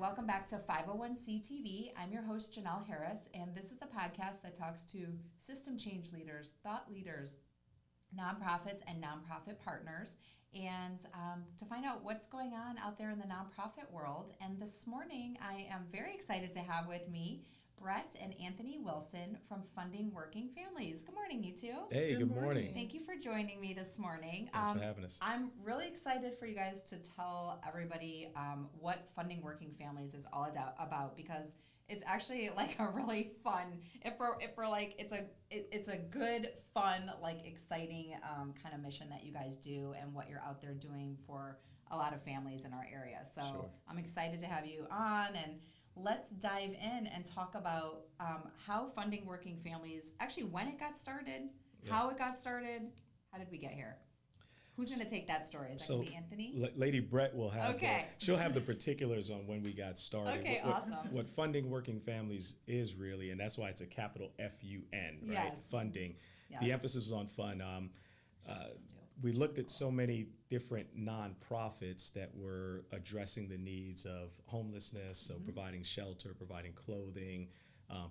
welcome back to 501c TV. I'm your host, Janelle Harris, and this is the podcast that talks to system change leaders, thought leaders, nonprofits, and nonprofit partners, and to find out what's going on out there in the nonprofit world. And this morning, I am very excited to have with me Brett and Anthony Wilson from Funding Working Families. Good morning, you two. Hey, good morning. Thank you for joining me this morning. Thanks for having us. I'm really excited for you guys to tell everybody what Funding Working Families is all about, because it's actually like a really fun, if we're like, it's a good, fun, like exciting kind of mission that you guys do and what you're out there doing for a lot of families in our area. So Sure. I'm excited to have you on, and let's dive in and talk about how Funding Working Families, actually when it got started, how it got started, how did we get here? Who's going to take that story? Is that going to be Anthony? Lady Brett will have she'll have the particulars on when we got started. Okay, awesome. What Funding Working Families is really, and that's why it's a capital F-U-N, right? Yes. Funding. Yes. The emphasis is on fun. We looked at so many different nonprofits that were addressing the needs of homelessness, so providing shelter, providing clothing,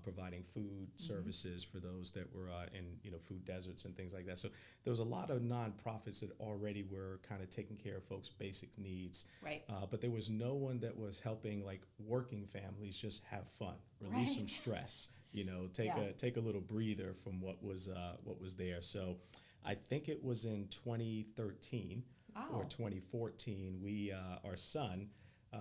providing food services for those that were in food deserts and things like that. So there was a lot of nonprofits that already were kind of taking care of folks' basic needs. Right. But there was no one that was helping like working families just have fun, release some stress, take a little breather from what was there. So I think it was in 2013 or 2014, our son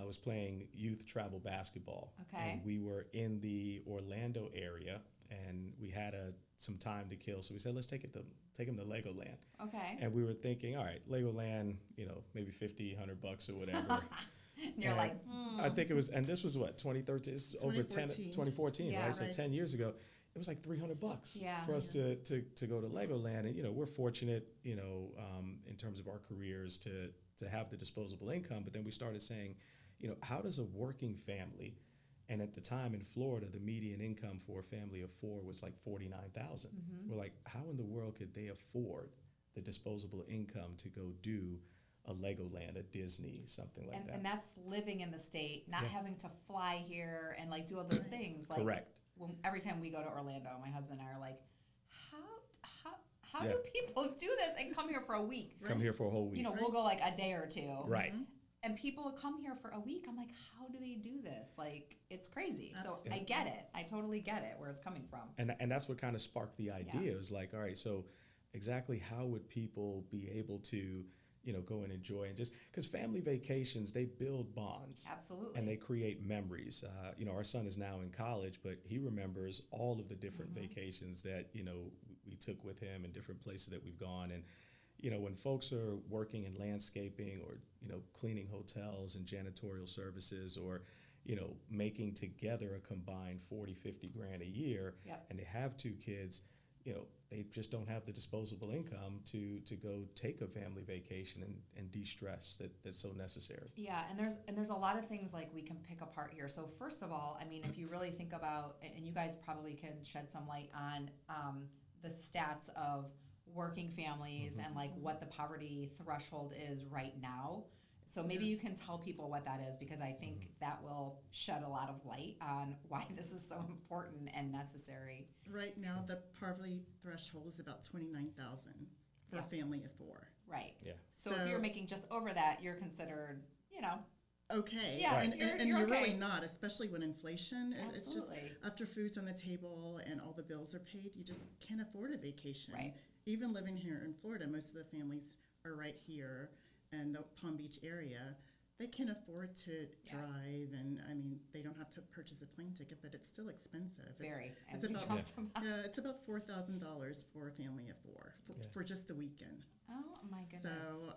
was playing youth travel basketball. Okay. And we were in the Orlando area, and we had some time to kill. So we said, let's take him to Legoland. Okay. And we were thinking, all right, Legoland, maybe $50, $100 or whatever. And you're like, I think it was, and this was what, 2013, this is over 2014, Yeah, right? So 10 years ago, it was like $300 for us to go to Legoland. And, we're fortunate, in terms of our careers to have the disposable income. But then we started saying, how does a working family, and at the time in Florida, the median income for a family of four was like $49,000. We're like, how in the world could they afford the disposable income to go do a Legoland, a Disney, something like that? And that's living in the state, not having to fly here and like do all those things. Like, correct. Every time we go to Orlando, my husband and I are like, how do people do this and come here for a week? Come here for a whole week. We'll go like a day or two. Right. And people come here for a week. I'm like, how do they do this? Like, it's crazy. So I get it. I totally get it, where it's coming from. And that's what kind of sparked the idea. It was like, all right, so exactly how would people be able to, go and enjoy, and just because family vacations, they build bonds. Absolutely. And they create memories. Our son is now in college, but he remembers all of the different vacations that, we took with him and different places that we've gone. And, when folks are working in landscaping or, cleaning hotels and janitorial services, or, making together a combined 40, 50 grand a year, and they have two kids, they just don't have the disposable income to go take a family vacation and de-stress that's so necessary. Yeah, and there's a lot of things like we can pick apart here. So first of all, I mean, if you really think about, and you guys probably can shed some light on the stats of working families and like what the poverty threshold is right now. So maybe you can tell people what that is, because I think that will shed a lot of light on why this is so important and necessary. Right now, the poverty threshold is about $29,000 for a family of four. Right. Yeah. So if you're making just over that, you're considered, okay. Yeah, and you're okay. really not, especially when inflation. Absolutely. It's just after food's on the table and all the bills are paid, you just can't afford a vacation. Right. Even living here in Florida, most of the families are right here in the Palm Beach area. They can afford to drive, and I mean, they don't have to purchase a plane ticket, but it's still expensive. It's about $4,000 for a family of four for just a weekend. Oh my goodness! So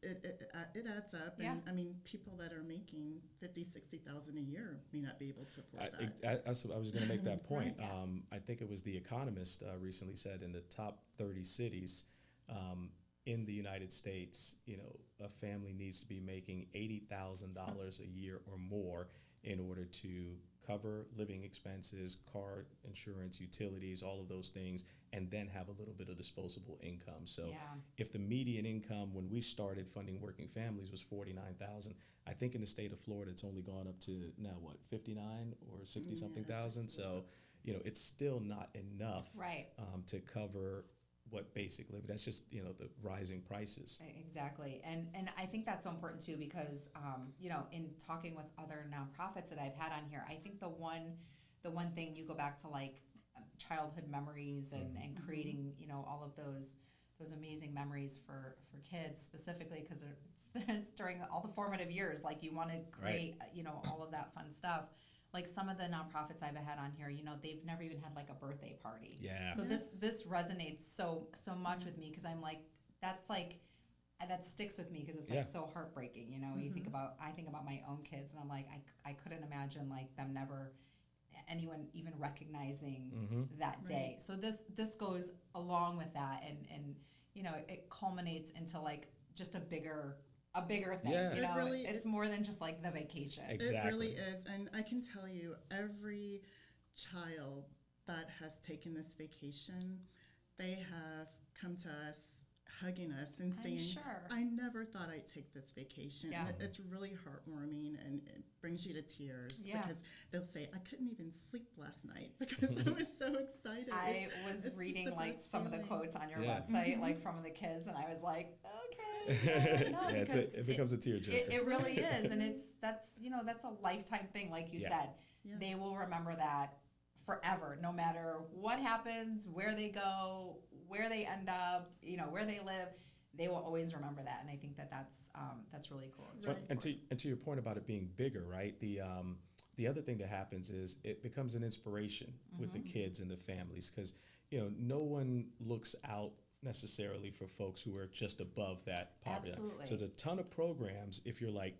it adds up, and I mean, people that are making $50,000-$60,000 a year may not be able to afford that. I was going to make that point. I think it was The Economist recently said in the top 30 cities in the United States, a family needs to be making $80,000 a year or more in order to cover living expenses, car insurance, utilities, all of those things, and then have a little bit of disposable income. So if the median income when we started funding working families was $49,000, I think in the state of Florida it's only gone up to now what, 59 or 60 something thousand. So it's still not enough to cover what basic living. That's just the rising prices. Exactly, and I think that's so important too, because in talking with other nonprofits that I've had on here, I think the one thing, you go back to like childhood memories and creating all of those amazing memories for kids, specifically because it's during all the formative years, like you want to create all of that fun stuff. Like some of the nonprofits I've had on here, they've never even had like a birthday party. Yeah. So this resonates so much with me, because I'm like, that sticks with me, because it's like so heartbreaking. You think about, I think about my own kids, and I'm like, I couldn't imagine like them never, anyone even recognizing that day. So this goes along with that, and it culminates into like just a bigger thing. Yeah. It's more than just like the vacation. Exactly. It really is. And I can tell you, every child that has taken this vacation, they have come to us hugging us and saying, I never thought I'd take this vacation. Yeah. And it's really heartwarming, and it brings you to tears, because they'll say, I couldn't even sleep last night because I was so excited. I was reading like some of the quotes on your website, like from the kids, and I was like, okay. It becomes a tearjerker. It really is, and that's a lifetime thing, like you said. Yes. They will remember that forever, no matter what happens, where they go, where they end up, where they live. They will always remember that, and I think that's really cool. It's really and to your point about it being bigger, right? The other thing that happens is it becomes an inspiration with the kids and the families, because no one looks out necessarily for folks who are just above that poverty. Absolutely. So there's a ton of programs if you're like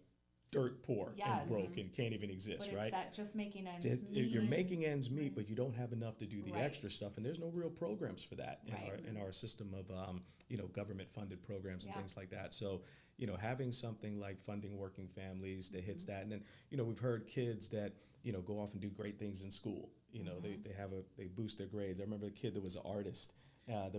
dirt poor and broke and can't even exist, but right? It's that just making ends meet. You're making ends meet, but you don't have enough to do the extra stuff, and there's no real programs for that in our system of government funded programs and things like that. So having something like funding working families that hits that, and then we've heard kids that go off and do great things in school. They boost their grades. I remember a kid that was an artist. That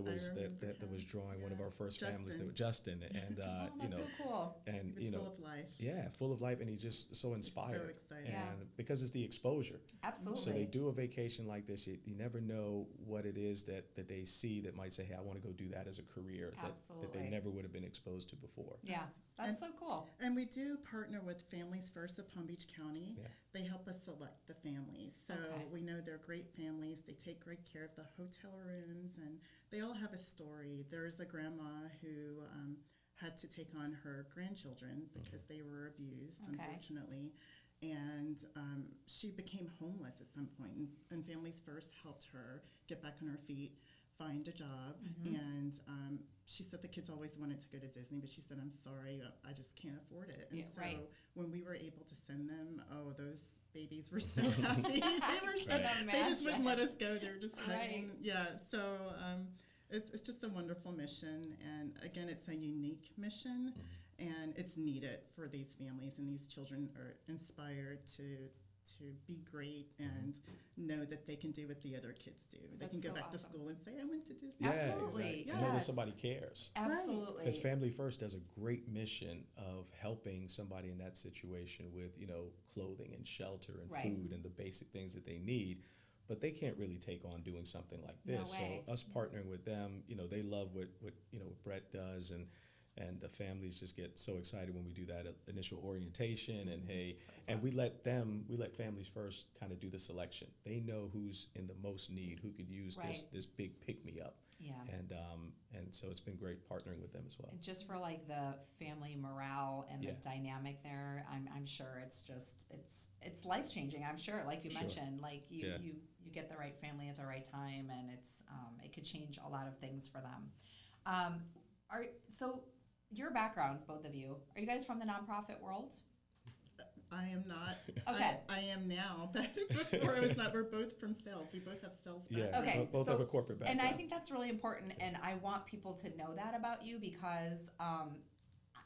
was drawing one of our first families. That was Justin, and that's so cool. And he was full of life. Yeah, full of life, and he's just so inspired. So excited. And because it's the exposure. Absolutely. So they do a vacation like this. You never know what it is that they see that might say, hey, I want to go do that as a career that they never would have been exposed to before. Yeah, that's so cool. And we do partner with Families First of Palm Beach County. Yeah. They help us select the families. So we know they're great families. They take great care of the hotel rooms, and they all have a story. There's a grandma who had to take on her grandchildren because they were abused, unfortunately. And she became homeless at some point, and Families First helped her get back on her feet, find a job, and she said the kids always wanted to go to Disney, but she said, I'm sorry, I just can't afford it. And so when we were able to send them, those babies were so happy. They were so, they just wouldn't let us go. They were just hugging. Yeah, so it's just a wonderful mission, and again, it's a unique mission, and it's needed for these families, and these children are inspired to be great and know that they can do what the other kids do. They can go back to school and say, I went to Disney. Yeah, Absolutely. Exactly. Yes. Know that somebody cares. Absolutely. Because Family First does a great mission of helping somebody in that situation with, clothing and shelter and food and the basic things that they need. But they can't really take on doing something like this. So us partnering with them, they love what Brett does, and the families just get so excited when we do that initial orientation, and we let Families First kind of do the selection. They know who's in the most need, who could use this big pick me up. Yeah. And so it's been great partnering with them as well. And just for like the family morale and the dynamic there, I'm sure it's life changing. I'm sure, like you mentioned, like you get the right family at the right time, and it could change a lot of things for them. So your backgrounds, both of you, are you guys from the nonprofit world? I am not. Okay. I am now, but before I was not. We're both from sales. We both have sales backgrounds. Yeah, okay. Both have a corporate background. And I think that's really important, and I want people to know that about you, because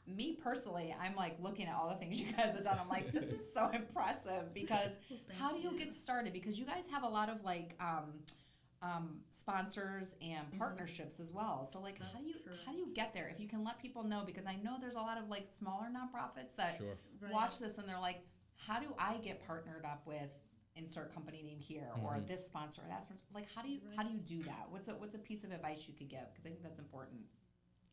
me personally, I'm like looking at all the things you guys have done. I'm like, this is so impressive because how do you get started? Because you guys have a lot of like sponsors and partnerships as well. So like, how do you get there? If you can let people know, because I know there's a lot of like smaller nonprofits that watch this and they're like, how do I get partnered up with insert company name here or this sponsor or that sponsor? Like, how do you do that? What's a piece of advice you could give? Because I think that's important.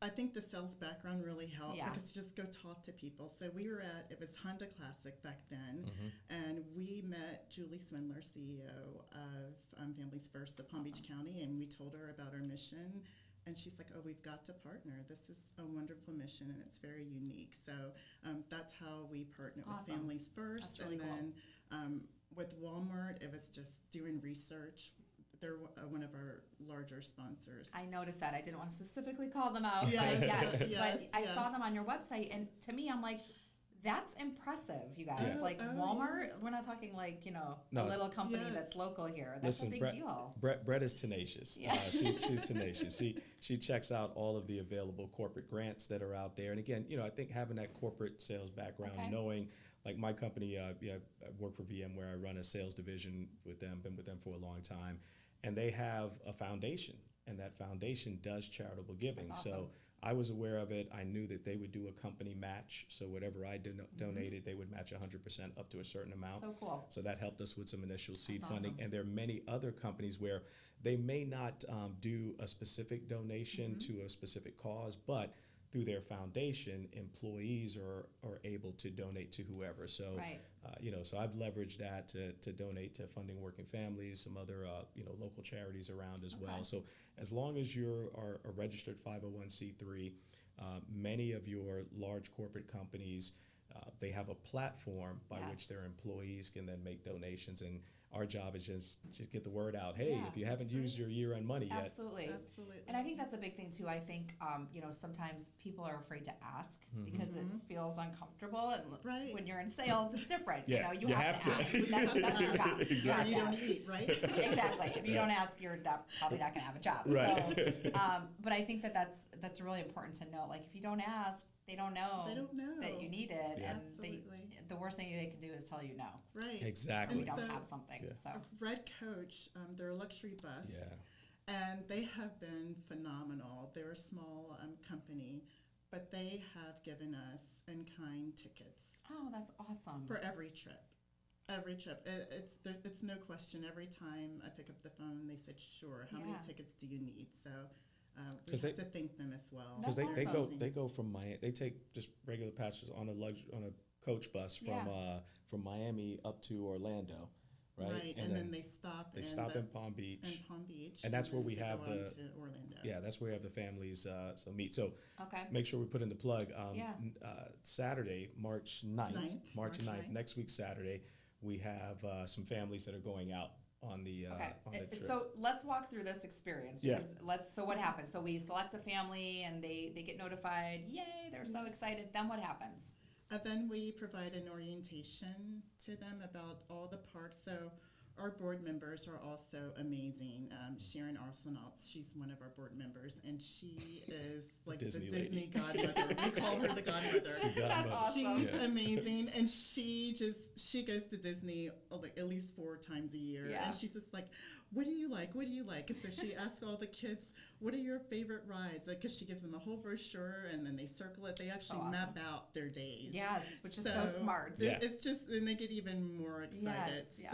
I think the sales background really helped because you just go talk to people. So we were it was Honda Classic back then, and we met Julie Swindler, CEO of Families First of Palm Beach County, and we told her about our mission. And she's like, oh, we've got to partner. This is a wonderful mission, and it's very unique. So that's how we partnered with Families First. That's really then with Walmart, it was just doing research. They're one of our larger sponsors. I noticed that. I didn't want to specifically call them out, yes, but yes, yes, but I saw them on your website, and to me, I'm like, that's impressive, you guys. Yeah. Like Walmart, we're not talking like, a little company that's local here. That's a big deal. Brett is tenacious. Yeah. She's tenacious. She checks out all of the available corporate grants that are out there. And again, I think having that corporate sales background, knowing, like my company, I work for VMware. I run a sales division with them, been with them for a long time. And they have a foundation, and that foundation does charitable giving. That's awesome. So I was aware of it. I knew that they would do a company match. So whatever I donated, they would match 100% up to a certain amount. So cool. So that helped us with some initial seed That's funding. awesome. And there are many other companies where they may not do a specific donation to a specific cause, but through their foundation, employees are able to donate to whoever. So, so I've leveraged that to donate to Funding Working Families, some other, local charities around as well. So as long as you're a registered 501c3, many of your large corporate companies, they have a platform by which their employees can then make donations. And our job is just get the word out. Hey, if you haven't used your year-end money yet. Absolutely. And I think that's a big thing too. I think, sometimes people are afraid to ask because it feels uncomfortable. And when you're in sales, it's different. You have to ask. That's your job. Exactly. You don't eat, right? Exactly. If you don't ask, you're probably not going to have a job. Right. So, but I think that's really important to know. Like, if you don't ask, they don't know that you need it. Yeah. And the worst thing they can do is tell you no. Right. Exactly. We don't have something. So Red Coach, they're a luxury bus. Yeah. And they have been phenomenal. They're a small company, but they have given us in-kind tickets. Oh, that's awesome. For every trip. Every trip. It's no question. Every time I pick up the phone, they said, sure, how many tickets do you need? So we have to thank them as well. Because they go from Miami. They take just regular passengers on a coach bus from Miami up to Orlando, right? And then they stop. They stop in Palm Beach. And that's where we have to Orlando. Yeah, that's where we have the families meet. So make sure we put in the plug. Saturday, March 9th, next week Saturday, we have some families that are going out on the trip. So let's walk through this experience. Because so what happens? So we select a family and they get notified. Yay, they're so excited. Then what happens? Then we provide an orientation to them about all the parks. So our board members are also amazing. Sharon Arsenault, she's one of our board members, and she is like the Disney godmother. We call her the godmother. That's awesome. She's amazing, and she goes to Disney like at least 4 times a year. Yeah. And she's just like, what do you like? What do you like? And so she asks all the kids, what are your favorite rides? Because she gives them a whole brochure, and then they circle it. They actually map out their days. Yes, which is so smart. It's just, and they get even more excited. Yes.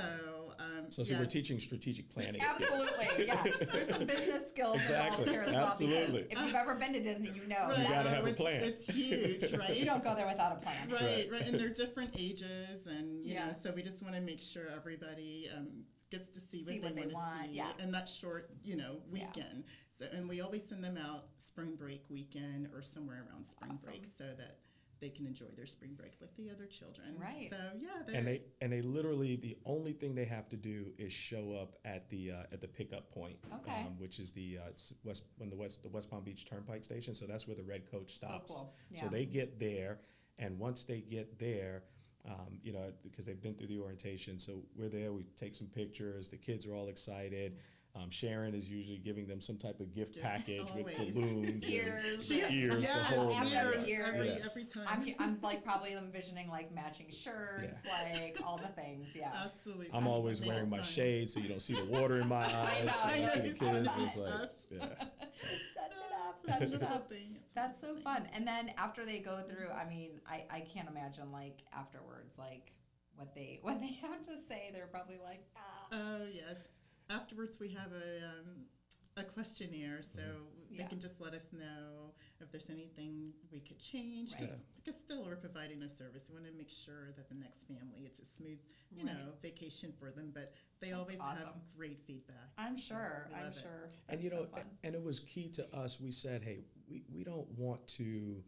So we're teaching strategic planning Absolutely, yeah. There's some business skills involved here as well. Absolutely. Because if you've ever been to Disney, you know. Right. You got to have a plan. It's huge, right? You don't go there without a plan. Right. And they're different ages, and you know, so we just want to make sure everybody gets to see what they want to see in that short, weekend. So, and we always send them out spring break weekend or somewhere around spring break so that they can enjoy their spring break like the other children. Right. So they literally, the only thing they have to do is show up at the pickup point, which is the West Palm Beach Turnpike Station. So that's where the red coach stops. So cool. Yeah. So they get there, and once they get there, because they've been through the orientation, so we're there. We take some pictures. The kids are all excited. Sharon is usually giving them some type of gift Yes, package with always. balloons, Ears. and ears, Yes, the whole ears, ears. every time. I'm like probably envisioning like matching shirts, like all the things. Yeah. Absolutely. I'm always Absolutely. wearing my Fun. shades so you don't see the water in my eyes. know. So I you know, see the it's kids. fun. It's like, yeah. Touch it up, touch it up. It's That's so something. fun. And then after they go through, I mean, I can't imagine like afterwards, like what they have to say. They're probably like, ah. Oh yes. Afterwards, we have a questionnaire, so Yeah. they can just let us know if there's anything we could change. Right. Because still we're providing a service. We want to make sure that the next family, it's a smooth, Right. vacation for them. But they That's always have awesome. great feedback. I'm so sure. we I'm love it. sure. And That's so fun. and it was key to us. We said, hey, we don't want to.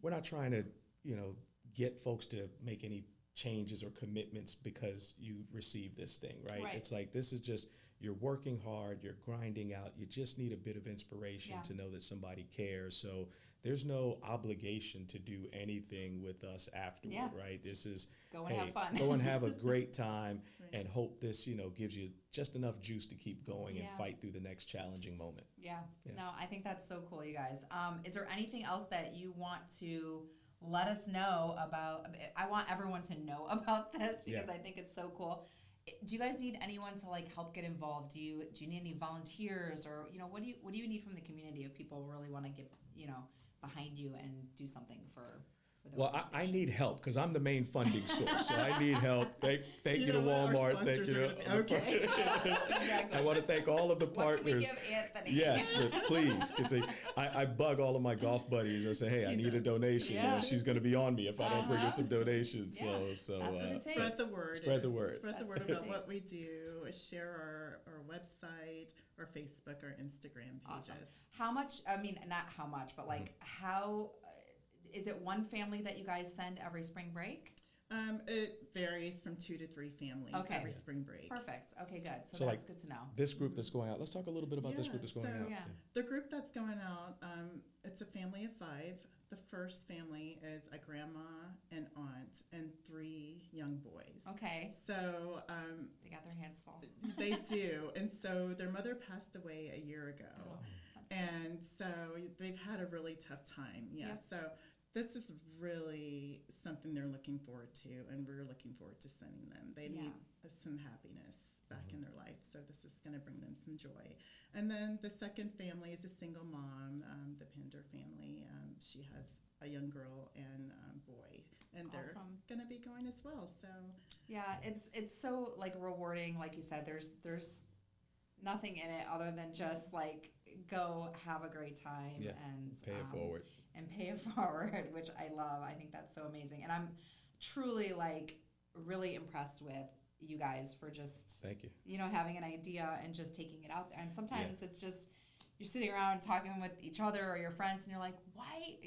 We're not trying to, get folks to make any changes or commitments because you receive this thing, right? Right. It's like this is just you're working hard, you're grinding out. You just need a bit of inspiration Yeah. to know that somebody cares. So there's no obligation to do anything with us afterward, Yeah. right? This is Go and have fun. go and have a great time, Right. and hope this gives you just enough juice to keep going and Yeah. fight through the next challenging moment. Yeah. Yeah. No, I think that's so cool, you guys. Is there anything else that you want to let us know about? I want everyone to know about this because Yeah. I think it's so cool. Do you guys need anyone to like help get involved? Do you need any volunteers, or what do you need from the community if people really want to get behind you and do something for the Well, I organization? need help because I'm the main funding source, so I need help. Thank You you to know what? Our Walmart. Thank sponsors you are to gonna be- okay. Exactly. I want to thank all of the What can we partners. give Anthony? Yes, but please. I bug all of my golf buddies. I say, hey, I He need a does. donation. Yeah. She's going to be on me if I don't bring her Uh-huh. some donations. Yeah. So That's what it takes. Spread the word. Spread the word. Spread the That's word what it about what takes. we do. Share our website, our Facebook, our Instagram pages. Awesome. How much? I mean, not how much, but like how. Is it one family that you guys send every spring break? It varies from 2 to 3 families Okay. every spring break. Perfect. Okay, good. So So, that's like, good to know. this group that's going out. Let's talk a little bit about this Yeah, group that's going so- out. Yeah. The group that's going out, it's a family of 5. The first family is a grandma, an aunt, and 3 young boys. Okay. So They got their hands full. they do. And so their mother passed away a year ago. That's- And so they've had a really tough time. Yeah. Yep. So this is really something they're looking forward to, and we're looking forward to sending them. They Yeah. need some happiness back in their life, so this is going to bring them some joy. And then the second family is a single mom, the Pender family. She has a young girl and boy, and they're Awesome. going to be going as well. So Yeah, it's so like rewarding. Like you said, there's nothing in it other than just like go have a great time Yeah. and Pay it forward. and pay it forward, which I love. I think that's so amazing, and I'm truly like really impressed with you guys for just Thank you. having an idea and just taking it out there. And sometimes it's just you're sitting around talking with each other or your friends, and you're like, why,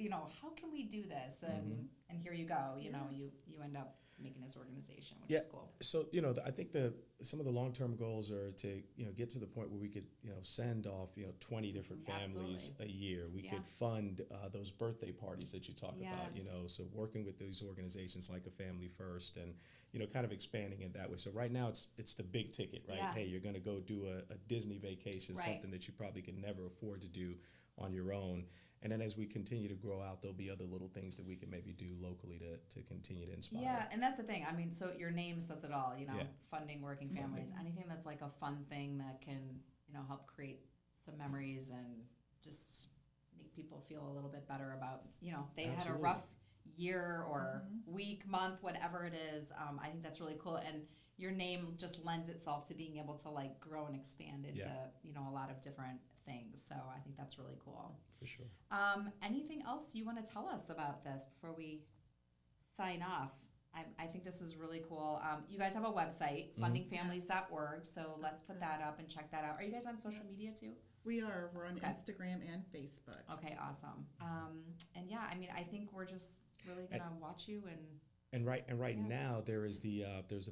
how can we do this? And here you go. You end up making this organization, which Yeah. is cool. So I think some of the long-term goals are to get to the point where we could send off 20 different families Absolutely. a year. We Yeah. could fund those birthday parties that you talk Yes. about. So working with these organizations like a Family First, and kind of expanding it that way. So right now it's the big ticket, right? Yeah. Hey, you're going to go do a Disney vacation, Right. something that you probably could never afford to do on your own. And then as we continue to grow out, there'll be other little things that we can maybe do locally to continue to inspire. Yeah, and that's the thing. I mean, so your name says it all, Yeah. funding working families. Anything that's like a fun thing that can, help create some memories and just make people feel a little bit better about, they had a Absolutely. rough year or week, month, whatever it is. I think that's really cool. And your name just lends itself to being able to like grow and expand into, a lot of different things. So I think that's really cool. For sure. Anything else you want to tell us about this before we sign off? I think this is really cool. You guys have a website, fundingfamilies.org, so let's put that up and check that out. Are you guys on social media too? we are. We're on Okay. Instagram and Facebook. Okay, awesome. And yeah, I mean, I think we're just really going to watch you And right Yeah. now there's the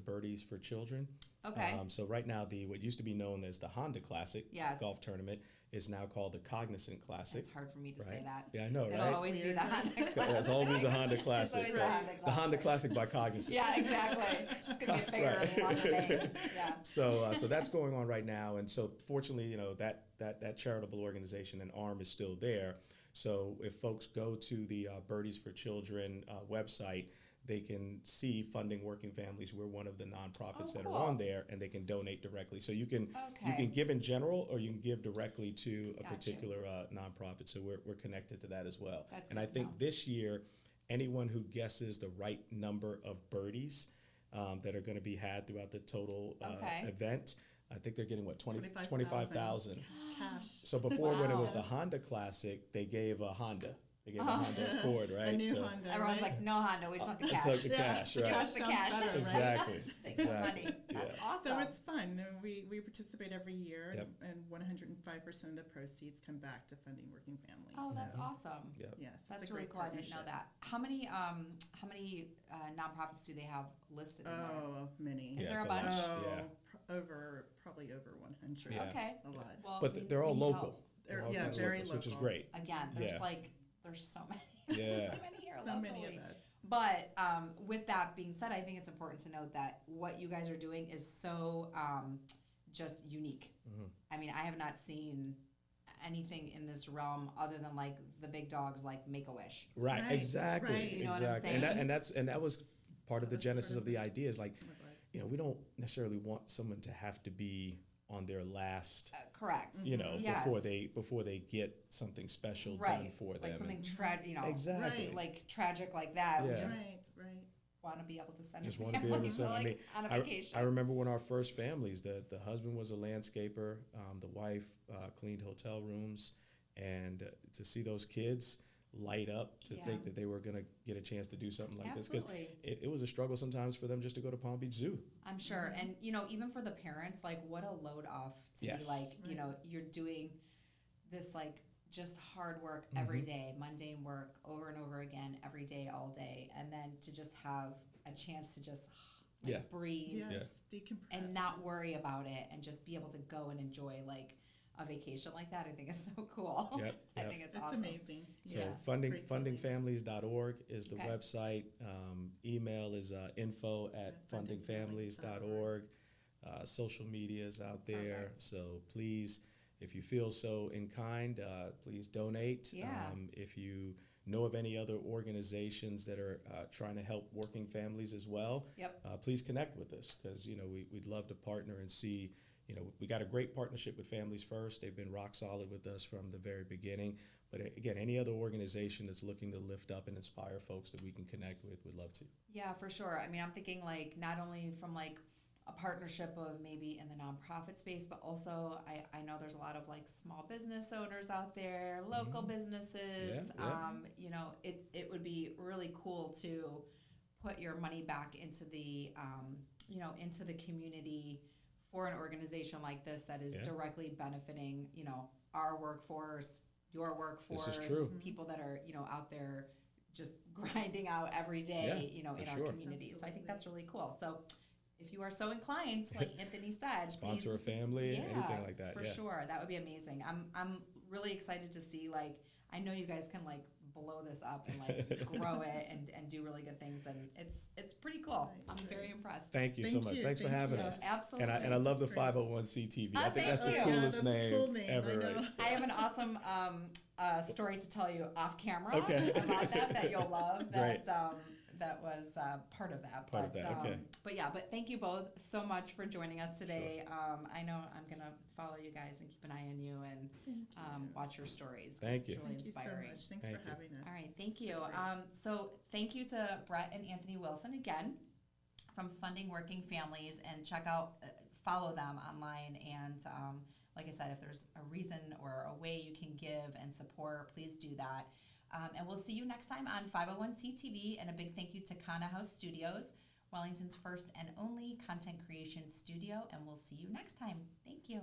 Birdies for Children. okay. So right now what used to be known as the Honda Classic Yes. golf tournament is now called the Cognizant Classic. It's hard for me to say right? that. Yeah, I know, It'll right? always be weird. the Honda Classic. It's always a Honda Classic. It's always The Honda Classic by Cognizant. Yeah, exactly. It's just going to be bigger and longer names. Yeah. So that's going on right now, and so fortunately, you know, that charitable organization and ARM is still there. So if folks go to the Birdies for Children website, they can see Funding Working Families. We're one of the nonprofits that cool. are on there, and they can donate directly. So you can Okay. give in general, or you can give directly to a Gotcha. particular nonprofit. So we're connected to that as well. That's and good I to think know. this year, anyone who guesses the right number of birdies that are going to be had throughout the total Okay. event, I think they're getting what 25,000. 25,000. Cash. So before, when it was Wow. the Honda Classic, they gave a Honda. They gave a Honda Accord, right? A new So Honda. Everyone's right? like, no Honda, we just want the I cash. took the cash, right? Cash The sounds cash. better, right? Exactly. Just take the money. That's Yeah. awesome. So it's fun. We participate every year, Yep. and 105% of the proceeds come back to Funding Working Families. Oh, that's So, awesome. Yep. yes, it's That's a really great cool. I didn't know partnership. that. How many nonprofits do they have listed in there? Oh, many. Is Yeah, there it's a a lot. bunch? Yeah. Probably over 100. Yeah. Okay. A lot. Well, But we- they're all we need local. help. They're- all yeah, kinds of very locals, which is local. great. Again, there's so many. There's Yeah. so many here So locally. many of us. But with that being said, I think it's important to note that what you guys are doing is so just unique. Mhm. I mean, I have not seen anything in this realm other than like the big dogs like Make-A-Wish. Right, Right, exactly, right. You know what I'm exactly. saying? And that was part of the That was genesis part of of the it. idea is like, It was. you know, we don't necessarily want someone to have to be on their last, Correct. you know, Yes. before they get something special done Right. for them. Like And- something exactly. Right. like tragic like that. We Yeah. just Right. want to be able to send Just a want to be able to family send. I like mean, on a I vacation. remember when our first families, the husband was a landscaper, the wife cleaned hotel rooms, and to see those kids light up to Yeah. think that they were going to get a chance to do something like this, because Absolutely. it was a struggle sometimes for them just to go to Palm Beach Zoo. I'm sure. And, even for the parents, like, what a load off to Yes. be like, Right. You're doing this, like, just hard work every Mhm. day, mundane work over and over again, every day, all day. And then to just have a chance to just Yeah. breathe Yes. Decompress. and not worry about it and just be able to go and enjoy, like, a vacation like that, I think is so cool. Yep, I yep. think it's It's awesome. amazing. So Yeah. Great feeling. fundingfamilies.org is the Okay. website. Email is info@fundingfamilies.org. Social media is out there. Perfect. So please, if you feel so inclined, please donate. Yeah. If you know of any other organizations that are trying to help working families as well, Yep. please connect with us, because we'd love to partner and see. We got a great partnership with Families First. They've been rock solid with us from the very beginning. But again, any other organization that's looking to lift up and inspire folks that we can connect with, we'd love to. Yeah, for sure. I mean, I'm thinking like not only from like a partnership of maybe in the nonprofit space, but also I know there's a lot of like small business owners out there, local businesses. Yeah. It would be really cool to put your money back into the into the community for an organization like this that is Yeah. directly benefiting our workforce, your workforce, This is true. people that are out there just grinding out every day, Yeah, in for our sure. community. So I think Absolutely. that's really cool. So if you are so inclined, like Anthony said, Sponsor a please, family, anything like that. for Yeah. sure. That would be amazing. I'm really excited to see, like, I know you guys can like blow this up and like grow it and do really good things, and it's pretty cool. Right, I'm right. very impressed. Thank you so Thank much. you. Thanks for Thanks having so us. Absolutely. And I love the This is great. 501c-TV. Oh, I think that's the thank you. coolest Yeah, that's a name, cool name, I ever. know. Right? I have an awesome story to tell you off camera Okay. about that you'll love. Great. That was part of that. Part of that, okay. But thank you both so much for joining us today. I know I'm gonna follow you guys and keep an eye on you and Thank you. watch your stories. Thank you. It's really Thank you so inspiring. much. Thanks Thank for you. having us. All right, thank It's you. great. So thank you to Brett and Anthony Wilson again from Funding Working Families, and check out, follow them online. And like I said, if there's a reason or a way you can give and support, please do that. And we'll see you next time on 501c TV. And a big thank you to Kana House Studios, Wellington's first and only content creation studio. And we'll see you next time. Thank you.